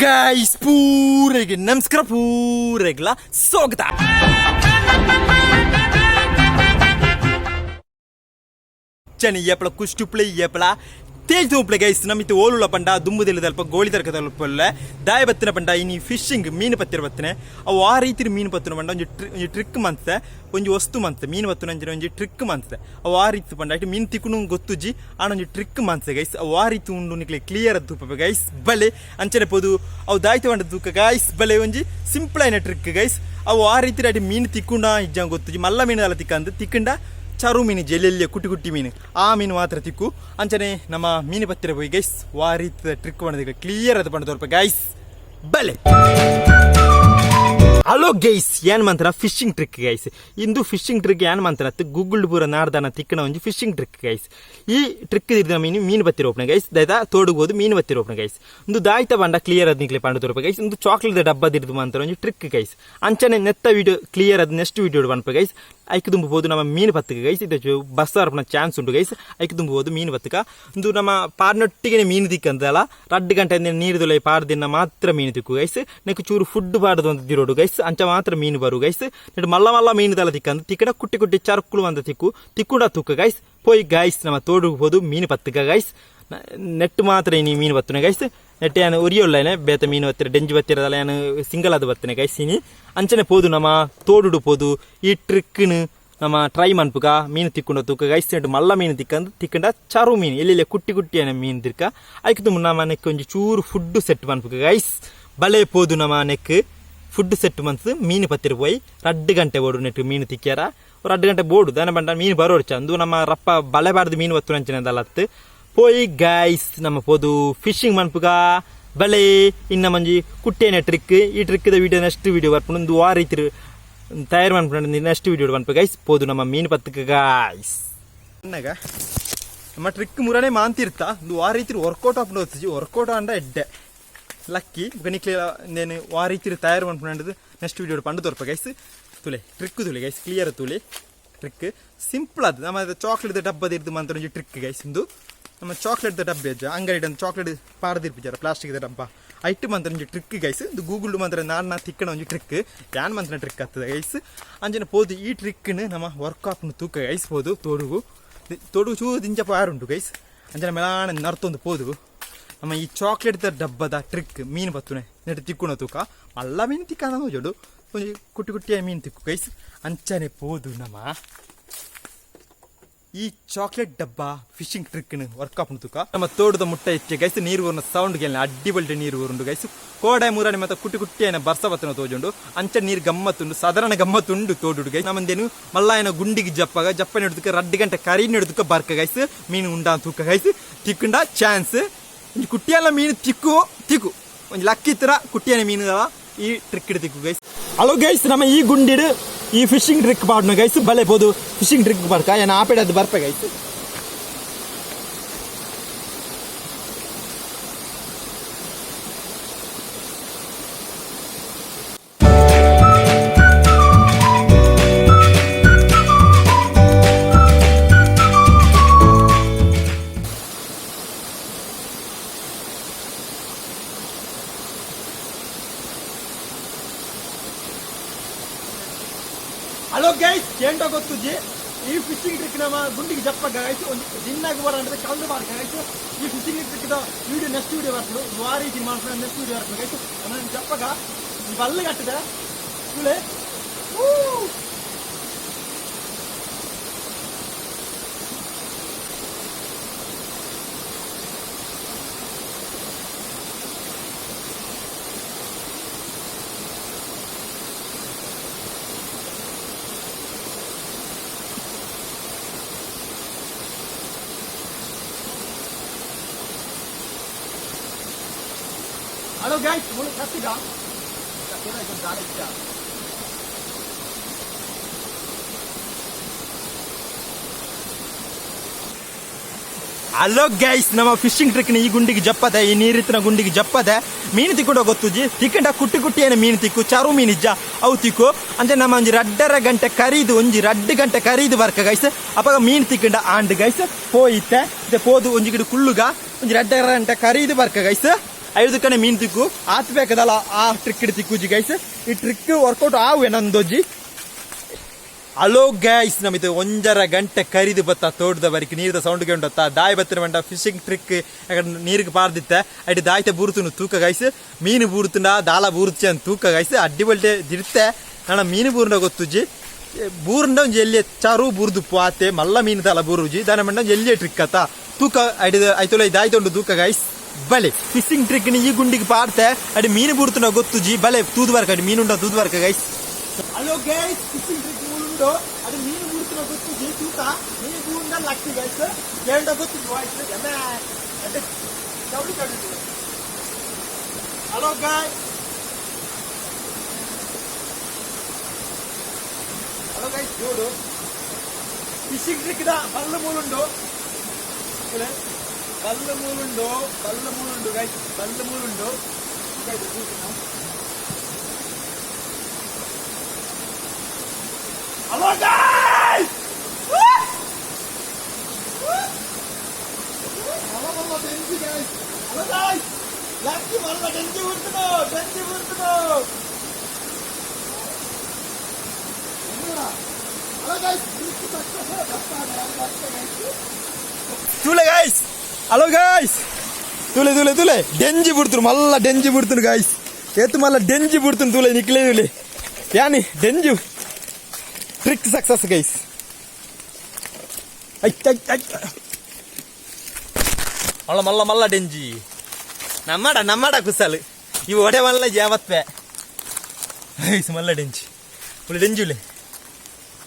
Guys ಪೂರೆಗೆ ನಮಸ್ಕಾರ ಪೂರೆಗ್ಲ ಸ್ವಾಗತ. ಚನಿ ಎಪ್ಪಳ ಕುಷ್ಟುಪ್ಲೆ ಎಪ್ಪಳ Tej ತೂಪ್ಲೆ guys ನಮ್ಮಿತ್ತು ಓಲುಳ ಪಂಡ ದುಂಬುದಿಲ್ಲದ ಅಲ್ಪ ಗೋಳಿ ತರಕದ ಅಲ್ಪ ದಾಯ ಬತ್ತಿನ ಪಂಡ ಇನಿ ಫಿಶಿಂಗ್ ಮೀನು ಪತ್ತಿರ ಬತ್ತನೆ ಅವು ಆ ರೀತಿ ಮೀನು ಪತ್ತಿನ ಪಂಡ ಒಂಜಿ ಟ್ರಿಕ್ ಮಂತೆ ಒಂಜಿ ವಸ್ತು ಮಂತೆ ಮೀನು ಪತ್ತಿನ ಒಂಜಿ ಟ್ರಿಕ್ ಮಂತೆ ಅವು ಆ ರೀತಿ ಪಂಡ ಐಟು ಮೀನು ತಿಕ್ಕುನು ಗೊತ್ತುಜಿ ಆನೊಂಜಿ ಟ್ರಿಕ್ ಮಂತೆ ಗೈಸ್ ಅವು ಆ ರೀತಿ ಉಂಡು ನಿಕ್ಲೆ ಕ್ಲಿಯರ್ ಅದು ತೂಪ ಗೈಸ್ ಬಲೆ ಅಂಚನೆ ಪೋದು ಅವು ದಾಯ್ತ ಪಂಡ ತೂಕ ಗೈಸ್ ಬಲೆ ಒಂಜಿ ಸಿಂಪಲ್ ಆಯ್ನ ಟ್ರಿಕ್ ಗೈಸ್ ಅವು ಆ ರೀತಿ ಐಟು ಮೀನು ತಿಕ್ಕುಂಡ ಇಜ್ಜ ಗೊತ್ತುಜಿ ಮಲ್ಲ ಮೀನು ಎಲ್ಲ ತಿಕ್ಕಂದು ತಿಕ್ಕಂಡ ಚರು ಮೀನು ಜೆಲ್ಲೆಲ್ಲ ಕುಟ್ಟಿ ಕುಟ್ಟಿ ಮೀನು ಆ ಮೀನು ಮಾತ್ರ ತಿಕ್ಕು ಅಂಚನೆ ನಮ್ಮ ಮೀನು ಪತ್ತಿರ ಹೋಗಿ ಗೈಸ್ ಆ ರೀತಿ ಟ್ರಿಕ್ ಮಾಡಿದ ಕ್ಲಿಯರ್ ಅದು ಪಂಡ ತೋರ್ಪ ಗೈಸ್ ಬಲೆ. ಹಲೋ ಗೈಸ್ ಏನ್ ಮಂತ್ರ ಫಿಶಿಂಗ್ ಟ್ರಿಕ್ ಗೈಸ್ ಇಂದು ಫಿಶಿಂಗ್ ಟ್ರಿಕ್ ಏನ್ ಮಂತ್ರ ಗೂಗಲ್ ಪೂರ ನಾಡ್ದಾನ ತಿಕ್ಕಣ ಒಂಜಿ ಫಿಶಿಂಗ್ ಟ್ರಿಕ್ ಗೈಸ್ ಈ ಟ್ರಿಕ್ ಇದ್ದ ಮೀನು ಬತ್ತಿರ ಓಪನ ಗೈಸ್ ದೈತ ತೋಡುಬೋದು ಮೀನು ಬತ್ತಿರ ಓಪನ ಗೈಸ್ ಒಂದು ದಾಯ್ತ ಬಂಡ ಕ್ಲಿಯರ್ ಅದ್ ನಿಕ್ಲೆ ಪಂಡ ತೋರ್ಪ ಗೈಸ್ ಒಂದು ಚಾಕ್ಲೇಟ್ ಡಬ್ಬದಿರ್ದು ಮಂತ್ರ ಒಂಜಿ ಟ್ರಿಕ್ ಗೈಸ್ ಅಂಚನೆ ನೆತ್ತ ವಿಡಿಯೋ ಕ್ಲಿಯರ್ ಅದ್ ನೆಕ್ಸ್ಟ್ ವಿಡಿಯೋ ಬಂಪ ಗೈಸ್ ಐಕ್ ತುಂಬಬಹುದು ನಮ್ಮ ಮೀನು ಬತ್ತಕ ಗೈಸ್ ಇದು ಬಸ್ ಅರ್ಪಣ ಚಾನ್ಸ್ ಉಂಟು ಗೈಸ್ ಐಕ್ ತುಂಬಬಹುದು ಮೀನು ಬತ್ತಕ ಒಂದು ನಮ್ಮ ಪಾರ್ನೊಟ್ಟಿಗೆ ಮೀನು ತಿಕ್ಕಂತಲ್ಲ 2 ಗಂಟೆ ನೀರುದೊಲೆ ಪಾರ್ದಿನ ಮಾತ್ರ ಮೀನು ತಿಕ್ಕು ಗೈಸ್ ನೆಕ್ ಚೂರು ಫುಡ್ ಬಾಡದು ಅಂತ ತಿರೋಡು ಗೈಸ್ ಅಂಚ ಮಾತ್ರ ಮೀನು ಬರು ಗೈಸ್ ನೆಟ್ ಮಲ್ಲ ಮಲ್ಲ ಮೀನು ತಲ ತಿಕ್ಕಂತ ತಿಕ್ಕಡ ಕುಟ್ಟಿ ಕುಟ್ಟಿ ಚರ್ಕುಳು ಅಂತ ತಿಕ್ಕು ತಿಕ್ಕುಡ ತುಕ್ಕ ಗೈಸ್ ಪೋಯ್ ಗೈಸ್ ನಮ್ಮ ತೋಡುಬಹುದು ಮೀನು ಬತ್ತಕ ಗೈಸ್ ನೆಟ್ ಮಾತ್ರ ಇನಿ ಮೀನು ಬತ್ತನೆ ಗೈಸ್ ನೆಟ್ ಏನು ಉರಿಯೋಲ್ಲ ಬೇತ ಮೀನು ಬತ್ತಿರ ಡೆಂಜಿ ಬತ್ತಿರದಲ್ಲ ಏನು ಸಿಂಗಲ್ ಅದು ಬರ್ತನೆ ಗೈಸ್ ಇನಿ ಅಂಚನೆ ಪೋದು ನಮ್ಮ ತೋಡುಡು ಪೋದು ಈ ಟ್ರಿಕ್ನು ನಮ್ಮ ಟ್ರೈ ಮನ್ಪುಗ ಮೀನು ತಿಕ್ಕೊಂಡು ತೂಕ ಗೈಸ್ ನೆಟ್ ಮಲ್ಲ ಮೀನು ತಿಕ್ಕಂಡ ಚರು ಮೀನು ಎಲ್ಲೆಲ್ಲ ಕುಟ್ಟಿ ಕುಟ್ಟಿ ಏನ ಮೀನು ತಿಕ್ಕ ಐಕ್ ತುಂಬ ನಮ್ಮ ನೆಕ್ ಒಂಜಿ ಚೂರು ಫುಡ್ ಸೆಟ್ ಮನ್ಪುಗ ಗೈಸ್ ಬಲೆ ಪೋದು ನಮ್ಮ ನೆಕ್ ಫುಡ್ ಸೆಟ್ ಮನ್ಸು ಮೀನು ಪತ್ತಿರ ಪೋಯಿ 2 ಗಂಟೆ ಬೋಡು ನೆಟ್ ಮೀನು ತಿಕ್ಕ್ಯಾರ 2 ಗಂಟೆ ಬೋಡು ದನ ಬಂಡ ಮೀನು ಬರೋಡು ಚಂದು ನಮ್ಮ ರಪ್ಪ ಬಲೆ ಬಾರ್ದು ಮೀನು ಬತ್ತು ಅಂಚಿನದಲ್ಲತ್ತು ಪೋಯಿ ಗೈಸ್ ನಮ್ಮ ಪೋದು ಫಿಶಿಂಗ್ ಮನ್ಪುಗ ಬಲೆ ಇನ್ನ ಮಂಜಿ ಕುಟ್ಟೇನ ಟ್ರಿಕ್ ಈ ಟ್ರಿಕ್ ವಿಡಿಯೋ ನೆಕ್ಸ್ಟ್ ವಿಡಿಯೋ ಬರ್ಪುಂಡು ಒಂದು ಆ ರೀತಿ ತಯಾರು ಮಾಡ್ಕೊಂಡು ನೆಕ್ಸ್ಟ್ ವಿಡಿಯೋ ಬಂಪ ಗೈಸ್ ಪೋದು ನಮ್ಮ ಮೀನು ಪತ್ತಕ ಗೈಸ್ ಅನ್ನಗ ನಮ್ಮ ಟ್ರಿಕ್ ಮುರನೇ ಮಾಂತಿರ್ತಾ ಒಂದು ಆ ರೀತಿ ವರ್ಕೌಟ್ ಆಪ್ನು ಓದ್ತಿಜಿ ವರ್ಕೌಟ್ ಅಂಡ ಎಡ್ಡೆ ಲಕ್ಕಿ ಗಣಿಕ್ಲೆ ನೇನು ಆ ರೀತಿ ತಯಾರು ಮಾಡ್ಕೊಂಡು ನೆಕ್ಸ್ಟ್ ವಿಡಿಯೋ ಪಂಡು ತೋರ್ಪ ಗೈಸ್ ತುಲೆ ಟ್ರಿಕ್ ತುಲೆ ಗೈಸ್ ಕ್ಲಿಯರ್ ತುಲೆ ಟ್ರಿಕ್ ಸಿಂಪಲ್ ಅದು ನಮ್ಮ ಚಾಕ್ಲೇಟ್ ಡಬ್ಬದಿರ್ದು ಮಂತ್ರ ಒಂಜಿ ಟ್ರಿಕ್ ಗೈಸ್ ಇಂದು ನಮ್ಮ ಚಾಕ್ಲೇಟ್ ಡಬ್ಬ ಅಜ್ಜ ಅಂಗಡಿ ಒಂದು ಚಾಕ್ಲೇಟ್ ಪಾರದಿರ್ಪಿಜಾರ ಪ್ಲಾಸ್ಟಿಕ್ ಡಬ್ಬ ಐಟ್ ಮಂತ್ರ ಒಂಜಿ ಟ್ರಿಕ್ ಗೈಸ್ ಇದು ಗೂಗಲ್ ಮಂತ್ರ ನಾನು ತಿಕ್ಕಣ ಒಂಜಿ ಟ್ರಿಕ್ ಯಾನ್ ಮಂತ್ರ ಟ್ರಿಕ್ ಆಗ್ತದೆ ಗೈಸ್ ಅಂಜನ ಪೋದು ಈ ಟ್ರಿಕ್ನು ನಮ್ಮ ವರ್ಕೌಟ್ನು ತೂಕ ಗೈಸ್ ಪೋದು ತೋಡುಗು ಚೂ ದಿಂಚ ಪಾರುಂಟು ಗೈಸ್ ಅಂಜನ ಮೆಲಾಣ ನರ್ತೊಂದು ಪೋದು ನಮ್ಮ ಈ ಚಾಕ್ಲೇಟ್ ಡಬ್ಬದ ಟ್ರಿಕ್ ಮೀನು ಬತ್ತುನೆ ನೆಟ್ ತಿಕ್ಕುಣ ತೂಕ ಮಲ್ಲ ಮೀನು ತಿಕ್ಕ ಜೋಡು ಒಂಜಿ ಕುಟ್ಟಿ ಕುಟ್ಟಿಯ ಮೀನು ತಿಕ್ಕು ಗೈಸ್ ಅಂಚನೆ ಪೋದು ನಮ್ಮ ಈ ಚಾಕ್ಲೇಟ್ ಡಬ್ಬ ಫಿಶಿಂಗ್ ಟ್ರಿಕ್ನು ವರ್ಕೌಟ್ ತೂಕ ನಮ್ಮ ತೋಟದ ಮುಟ್ಟ ಹೆಚ್ಚೆ ಗೈಸ್ ನೀರು ಬರೋಣ ಸೌಂಡ್ ಗೆಲ್ಲ ಅಡ್ಡಿಬಲ್ಟೆ ನೀರು ಬರುಂಡು ಗೈಸ್ ಕೋಡೆ ಮೂರನೆ ಮತ್ತೆ ಕುಟ್ಟಿ ಕುಟ್ಟಿಯನ ಬರ್ಸ ಬತ್ತನ ತೋಜುಂಡು ಅಂಚ ನೀರು ಗಮ್ಮತ್ತುಂಡು ಸಾಧಾರಣ ಗಮ್ಮತ್ತುಂಡು ತೋಡುಡು ಗೈಸ್ ನಮ್ಮಂದೇನು ಮಲ್ಲಾಯನ ಗುಂಡಿಗೆ ಜಪ್ಪ ನೆಡ್ದಕ್ಕೆ 2 ಗಂಟೆ ಕರಿ ನೆಡ್ದಕ್ಕೆ ಬರ್ಕ ಗೈಸ್ ಮೀನು ಉಂಡ ತೂಕ ಗೈಸ್ ತಿಕ್ಕಂಡ ಚಾನ್ಸ್ ಒಂಜಿ ಕುಟ್ಟಿಯಲ್ಲ ಮೀನು ತಿಕ್ಕು ಒಂಜಿ ಲಕ್ಕಿ ತರ ಕುಟ್ಟಿಯನ ಮೀನು ಈ ಟ್ರಿಕ್ ತಿಕ್ಕು ಗೈಸ್. ಹಲೋ ಗೈಸ್ ನಮ್ಮ ಈ ಗುಂಡಿಡು ಈ ಫಿಶಿಂಗ್ ಟ್ರಿಕ್ ಪಾಡ್ನು ಗೈಸ್ ಬಲೆ ಪೋದು ಫಿಶಿಂಗ್ ಟ್ರಿಕ್ ಬರ್ಕ ಏನ ಆಪೇಡದು ಬರ್ಪ ಗೈಸ್ ಹಲೋ ಗೈಸ್ ಏಂಟ ಗೊತ್ತುಜಿ ಈ ಫಿಶಿಂಗ್ ಟ್ರಿಕ್ ನಮ್ಮ ಗುಂಡಿಗೆ ಜಪ್ಪ ಗೈಸ್ ಒಂದು ದಿನಾಗಿ ಬರೋಂದ್ರೆ ಕಲ್ಲು ಮಾಡ್ಕ ಗೈಸ್ ಈ fishing trick video next video ಬರ್ತದೆ ಆ ರೀತಿ ಮಾಡ್ಕೊಂಡು ನೆಕ್ಸ್ಟ್ ವಿಡಿಯೋ ಬರ್ತದೆ ಗೈಸ್ ನನ್ನ ಜಪ್ಪಗ ಬಲ್ಲು ಕಟ್ಟಿದೆ ಸುಳೆ Halo guys, mulai kasih dah. Kita ikut jalan aja. Hello guys ನಮ್ಮ ಫಿಶಿಂಗ್ ಟ್ರಿಕ್ನ ಈ ಗುಂಡಿಗೆ ಜಪ್ಪದೆ ಈ ನೀರಿತ್ತಿನ ಗುಂಡಿಗೆ ಜಪ್ಪದೆ ಮೀನು ತಿಕ್ಕೊಂಡು ಗೊತ್ತುಜಿ ತಿಕ್ಕಂಡ ಕುಟ್ಟಿ ಕುಟ್ಟಿ ಏನು ಮೀನು ತಿಕ್ಕು ಚಾರು ಮೀನಿಜ್ಜ ಅವು ತಿಕ್ಕು ಅಂದ್ರೆ ನಮ್ಮ ಒಂಜಿ 2 ಗಂಟೆ ಕರೀದು ಒಂಜಿ 2 ಗಂಟೆ ಕರೀದು ಬರ್ಕ ಗೈಸ್ ಅಪ್ಪಾಗ ಮೀನು ತಿಕ್ಕಂಡ ಆಂಡ್ ಗೈಸ್ ಪೋಯಿತ್ತೆ ಪೋದು ಒಂಜಿ ಗಿಡ ಕುಳ್ಳುಗ ಒಂಜಿ 2 ಗಂಟೆ ಕರೀದು ಬರ್ಕ ಗೈಸ್ ಐದು ಕಡೆ ಮೀನು ತಿಕ್ಕು ಆತ್ಬೇಕದಲ್ಲ ಆ ಟ್ರಿಕ್ ತಿಕ್ಕುಜಿ ಗೈಸ್ ಈ ಟ್ರಿಕ್ ವರ್ಕೌಟ್ ಆವೆ ನಂದೊಜ್ಜಿ. ಹಲೋ ಗೈಸ್ ನಮ್ಮಿದು 1.5 ಗಂಟೆ ಕರಿದು ಬತ್ತ ತೋಟದ ಬರಿಕೆ ನೀರದ ಸೌಂಡ್ ಕೇಂಡತ್ತ ದಾಯಿ ಬತ್ತಿನ ಬಂಡ ಫಿಶಿಂಗ್ ಟ್ರಿಕ್ ನೀರಿಗೆ ಪಾರ್ದಿತ್ತ ಅಡಿ ದಾಯ್ತ ಬೂರುತುನು ತೂಕ ಗೈಸ್ ಮೀನು ಬೂರುತುಂಡ ದಾಲ ಬೂರುಚೆ ಅಂತ ತೂಕ ಗೈಸ್ ಅಡ್ಡಿ ಬಲ್ಟೆ ದಿರ್ತೆ ನಾನು ಮೀನು ಬೂರ್ನ ಗೊತ್ತುಜಿ ಬೂರ್ಂಡ ಒಂಜಿ ಎಲ್ಲಿ ಚಾರು ಬೂರ್ದು ಪಾತೆ ಮಲ್ಲ ಮೀನು ದಾಲ ಬೂರುಜಿ ದಾನ ಮಂಡ ಎಲ್ಲಿಯೇ ಟ್ರಿಕ್ ಅತ್ತ ತೂಕ ಅಡಿ ಆಯ್ತೊಲ ದಾಯ್ತೊಂಡು ತೂಕ ಗೈಸ್ ಬಲೆ ಫಿಶಿಂಗ್ ಟ್ರಿಕ್ ಈ ಗುಂಡಿಗೆ ಪಾಡ್ತೆ ಅಡಿ ಮೀನು ಬೂರುತುಂಡ ಗೊತ್ತುಜಿ ಬಲೆ ತೂದು ಬರ್ಕ ಅಡಿ ಮೀನುಂಡ ತೂದು ಬರ್ಕ guys. Hello guys fishing trick ಅದು ಮೀನು ಬೂರ್ತಿನ ಗೊತ್ತು ತೂಕ ಮೀನು ಬೂರ್ನ ಲಕ್ಕಿ ಗೈಸ್ ಕೇಂಡ ಗೊತ್ತು ಹಲೋ ಗೈಸ್ ಹಲೋ ಗೈಸ್ ನೋಡು ಫಿಶಿಂಗ್ ಟ್ರಿಕ್ ಬಲ್ಲ ಮೂಲುಂಡು ಗೈಸ್ ಬಲ್ಲ ಮೂಲುಂಡು Hello guys! Hello Denji guys! Hello guys! Lucky malla Denji urtuno! Hello guys! Tule guys! Hello guys! Tule Denji urtuno malla Denji urtuno guys! Etu malla Denji urtuno tule nikle tule. Yani Denji trick success guys. ಮಲ್ಲ ಡೆಂಜಿ ನಮ್ಮಡ ಕುಸಲು ಇವು ಒಡೆ ಮಲ್ಲ ಜಾವತ್ವೆ guys ಮಲ್ಲ ಡೆಂಜಿ ಡೆಂಜುಲೆ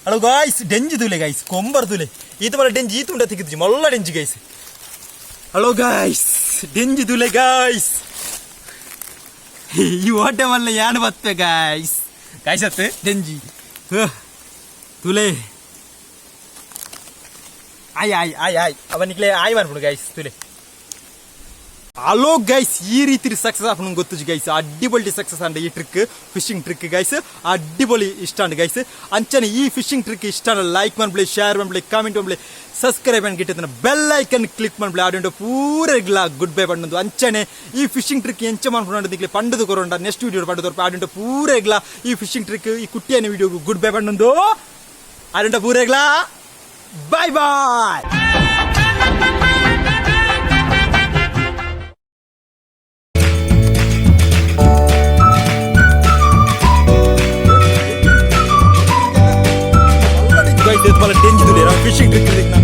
ಅಳು guys ಡೆಂಜಿ ತುಲೆ guys ಕೊಂಬರ್ ತುಲೆ ಈತ ಮಲ್ಲ ಡೆಂಜಿ ಈತ ಉಂಡ ತೆಗಿದ್ಜಿ ಮಲ್ಲ ಡೆಂಜಿ ಗೈಸ್. ಹಲೋ ಗಾಯ್ಸ್ ಡೆಂಜಿ ತುಲೆ ಗಾಯ್ಸ್ ಈ ಒಡೆ ಮಲ್ಲ ಯಾನು ಬತ್ವೆ ಗಾಯ್ಸ್ ಅತ್ತೆ ಡೆಂಜಿ ತುಲೆ ಆಯ್ ಅವನಿಗೆ ಆಯ್ ಮಾಡ್ಬಿಡು ಗೈಸ್ ತುಲೆ. ಹಲೋ ಗೈಸ್ ಈ ರೀತಿ ಸಕ್ಸಸ್ ಆಫ್ ನಂಗೆ ಗೊತ್ತು ಗೈಸ್ ಅಡ್ಡಿಬೊಳಿ ಸಕ್ಸಸ್ ಅಂಡ ಈ ಟ್ರಿಕ್ ಫಿಶಿಂಗ್ ಟ್ರಿಕ್ ಗೈಸ್ ಅಡ್ಡಿಬೊಳಿ ಇಷ್ಟ ಅಂಡ ಗೈಸ್ ಅಂಚನೆ ಈ ಫಿಶಿಂಗ್ ಟ್ರಿಕ್ ಇಷ್ಟ ಲೈಕ್ ಮಾಡ್ಬಿಡಿ ಶೇರ್ ಮಾಡ್ಬಿಡಿ ಕಾಮೆಂಟ್ ಮಾಡ್ಬಿಡಿ ಸಬ್ಸ್ಕ್ರೈಬ್ ಅಂತ ಗಿಟ್ಟಿದ್ದಾನೆ ಬೆಲ್ ಐಕನ್ ಕ್ಲಿಕ್ ಮಾಡ್ಬಿಡಿ ಆಡಿಯೋ ಪೂರ ಗುಡ್ ಬೈ ಪಣ್ಣದು ಅಂಚನೆ ಈ ಫಿಶಿಂಗ್ ಟ್ರಿಕ್ ಎಂಚ ಮಾಡ್ಕೊಂಡು ಪಂಡದು ಕೊರೋಂಡ ನೆಕ್ಸ್ಟ್ ವಿಡಿಯೋ ಪಡೆದು ಆಡಿಯೋ ಪೂರ ಈ ಫಿಶಿಂಗ್ ಟ್ರಿಕ್ ಈ ಕುಟ್ಟಿಯನ್ನ ವಿಡಿಯೋಗೂ ಗುಡ್ ಬೈ ಪಣ್ಣದು ಆಡಿಯೋ ಪೂರ ಬಾಯ್ ಬಾಯ್. Guys, this is a Denji fishing trick.